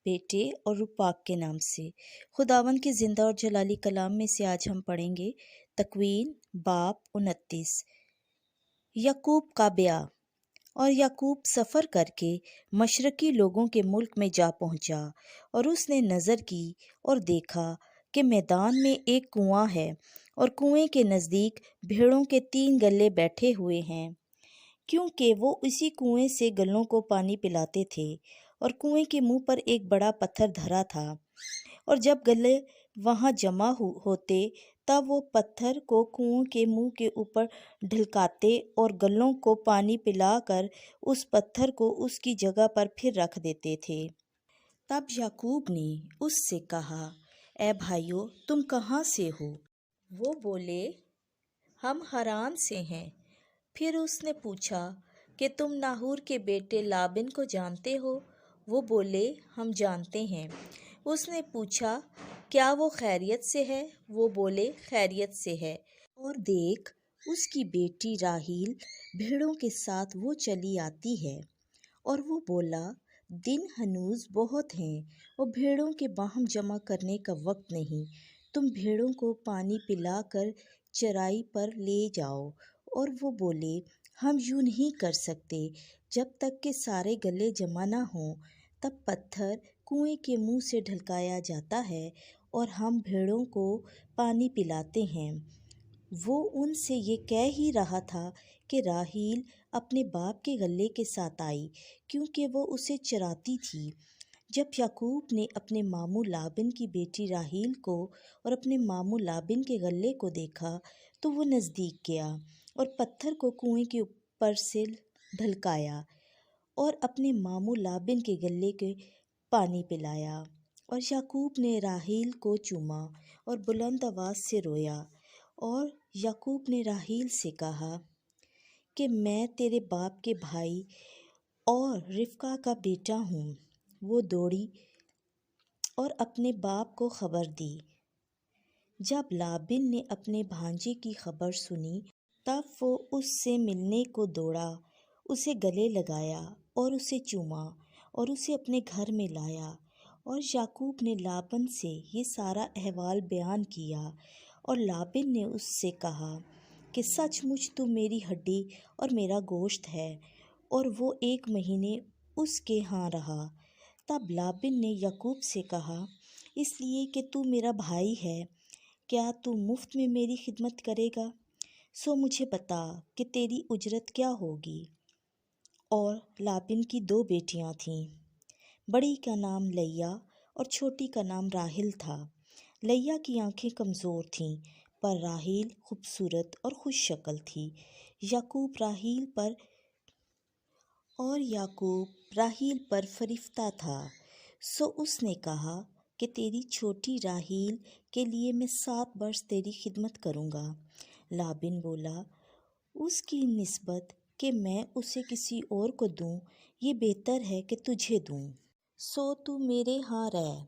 बेटे और रूह पाक के नाम से। खुदावंद के ज़िंदा और जलाली कलाम में से आज हम पढ़ेंगे तकवीन बाब 29। याकूब का ब्याह। और याकूब सफ़र करके मशरकी लोगों के मुल्क में जा पहुंचा, और उसने नज़र की और देखा कि मैदान में एक कुआं है, और कुएं के नज़दीक भेड़ों के 3 गल्ले बैठे हुए हैं, क्योंकि वो उसी कुएं से गल्लों को पानी पिलाते थे। और कुएं के मुंह पर एक बड़ा पत्थर धरा था, और जब गल्ले वहां जमा होते तब वो पत्थर को कुएं के मुंह के ऊपर ढलकाते और गल्लों को पानी पिलाकर उस पत्थर को उसकी जगह पर फिर रख देते थे। तब याकूब ने उससे कहा, ए भाइयों, तुम कहाँ से हो? वो बोले, हम हरान से हैं। फिर उसने पूछा कि तुम नाहूर के बेटे लाबिन को जानते हो? वो बोले, हम जानते हैं। उसने पूछा, क्या वो खैरियत से है? वो बोले, खैरियत से है। और देख, उसकी बेटी राहील भेड़ों के साथ वो चली आती है। और वो बोला, दिन हनूज बहुत हैं और भेड़ों के बाहम जमा करने का वक्त नहीं। तुम भेड़ों को पानी पिलाकर चराई पर ले जाओ। और वो बोले, हम यूं नहीं कर सकते, जब तक कि सारे गले जमा ना हों। तब पत्थर कुएं के मुंह से ढलकाया जाता है और हम भेड़ों को पानी पिलाते हैं। वो उनसे ये कह ही रहा था कि राहील अपने बाप के गले के साथ आई, क्योंकि वो उसे चराती थी। जब याकूब ने अपने मामू लाबिन की बेटी राहील को और अपने मामू लाबिन के गले को देखा, तो वो नज़दीक गया और पत्थर को कुएं के ऊपर से ढलकाया और अपने मामू लाबिन के गले के पानी पिलाया। और याकूब ने राहील को चूमा और बुलंद आवाज़ से रोया। और याकूब ने राहील से कहा कि मैं तेरे बाप के भाई और रिफ़का का बेटा हूँ। वो दौड़ी और अपने बाप को खबर दी। जब लाबिन ने अपने भांजे की खबर सुनी, तब वो उससे मिलने को दौड़ा, उसे गले लगाया और उसे चूमा और उसे अपने घर में लाया। और याकूब ने लाबन से ये सारा अहवाल बयान किया। और लाबिन ने उससे कहा कि सचमुच तू मेरी हड्डी और मेरा गोश्त है। और वो 1 महीने उसके यहाँ रहा। तब लाबिन ने याकूब से कहा, इसलिए कि तू मेरा भाई है, क्या तू मुफ्त में मेरी खिदमत करेगा? सो मुझे बता कि तेरी उजरत क्या होगी। और लाबिन की 2 बेटियां थीं। बड़ी का नाम लैया और छोटी का नाम राहिल था। लैया की आंखें कमज़ोर थीं, पर राहील खूबसूरत और खुश शक्ल थी। याकूब राहील पर फरिश्ता था। सो उसने कहा कि तेरी छोटी राहील के लिए मैं 7 वर्ष तेरी खिदमत करूँगा। लाबिन बोला, उसकी निस्बत कि मैं उसे किसी और को दूँ, ये बेहतर है कि तुझे दूँ। सो तू मेरे यहाँ रह।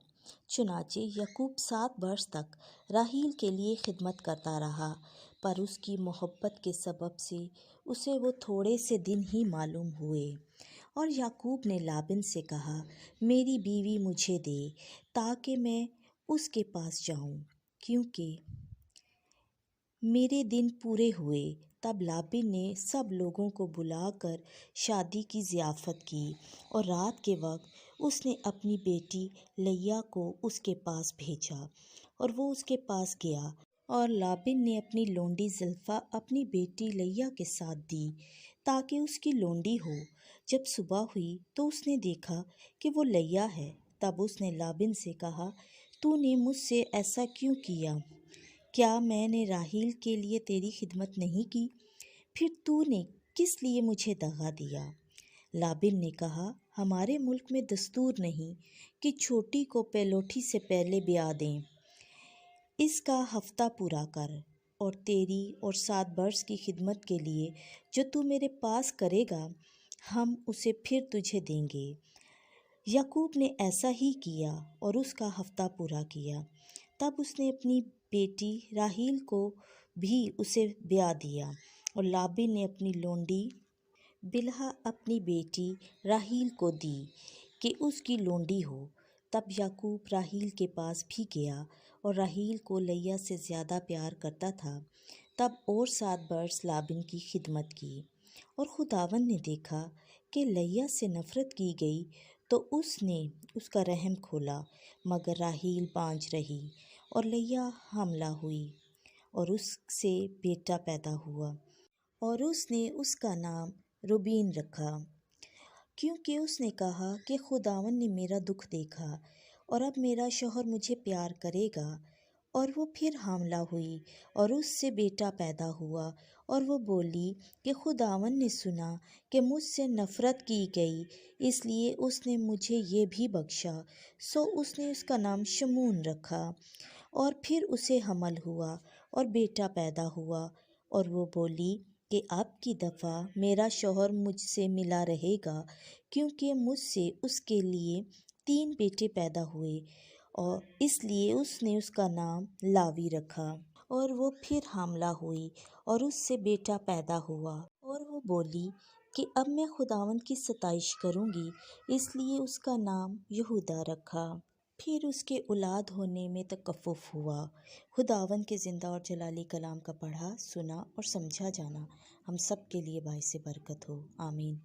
चुनाचे याकूब 7 वर्ष तक राहील के लिए खिदमत करता रहा, पर उसकी मोहब्बत के सबब से उसे वो थोड़े से दिन ही मालूम हुए। और याकूब ने लाबिन से कहा, मेरी बीवी मुझे दे ताकि मैं उसके पास जाऊं, क्योंकि मेरे दिन पूरे हुए। तब लाबिन ने सब लोगों को बुलाकर शादी की ज़ियाफ़त की। और रात के वक्त उसने अपनी बेटी लैया को उसके पास भेजा, और वो उसके पास गया। और लाबिन ने अपनी लोंडी ज़ुल्फ़ा अपनी बेटी लैया के साथ दी, ताकि उसकी लोंडी हो। जब सुबह हुई तो उसने देखा कि वो लैया है। तब उसने लाबिन से कहा, तूने मुझसे ऐसा क्यों किया? क्या मैंने राहील के लिए तेरी खिदमत नहीं की? फिर तूने किस लिए मुझे दगा दिया? लाबिन ने कहा, हमारे मुल्क में दस्तूर नहीं कि छोटी को पहलोठी से पहले ब्याह दें। इसका हफ्ता पूरा कर, और तेरी और 7 वर्ष की खिदमत के लिए जो तू मेरे पास करेगा, हम उसे फिर तुझे देंगे। याकूब ने ऐसा ही किया और उसका हफ्ता पूरा किया। तब उसने अपनी बेटी राहील को भी उसे ब्याह दिया। और लाबिन ने अपनी लोंडी बिल्हा अपनी बेटी राहील को दी कि उसकी लोंडी हो। तब याकूब राहील के पास भी गया और राहील को लैया से ज़्यादा प्यार करता था। तब और 7 बरस लाबान की खिदमत की। और खुदावंद ने देखा कि लैया से नफ़रत की गई तो उसने उसका रहम खोला, मगर राहील बाँझ रही और लैया हामला हुई और उससे बेटा पैदा हुआ और उसने उसका नाम रूबेन रखा, क्योंकि उसने कहा कि खुदावंद ने मेरा दुख देखा और अब मेरा शौहर मुझे प्यार करेगा। और वो फिर हामला हुई और उससे बेटा पैदा हुआ और वो बोली कि खुदावंद ने सुना कि मुझसे नफ़रत की गई, इसलिए उसने मुझे ये भी बख्शा। सो उसने उसका नाम शमून रखा। और फिर उसे हमल हुआ और बेटा पैदा हुआ और वो बोली कि अब की दफ़ा मेरा शौहर मुझसे मिला रहेगा, क्योंकि मुझसे उसके लिए 3 बेटे पैदा हुए, और इसलिए उसने उसका नाम लावी रखा। और वो फिर हामला हुई और उससे बेटा पैदा हुआ और वो बोली कि अब मैं खुदावंद की सताइश करूँगी, इसलिए उसका नाम यहूदा रखा। फिर उसके औलाद होने में तकफ़्फ़ुफ़ हुआ। खुदावंद के ज़िंदा और जलाली कलाम का पढ़ा, सुना और समझा जाना हम सब के लिए बाइस बरकत हो। आमीन।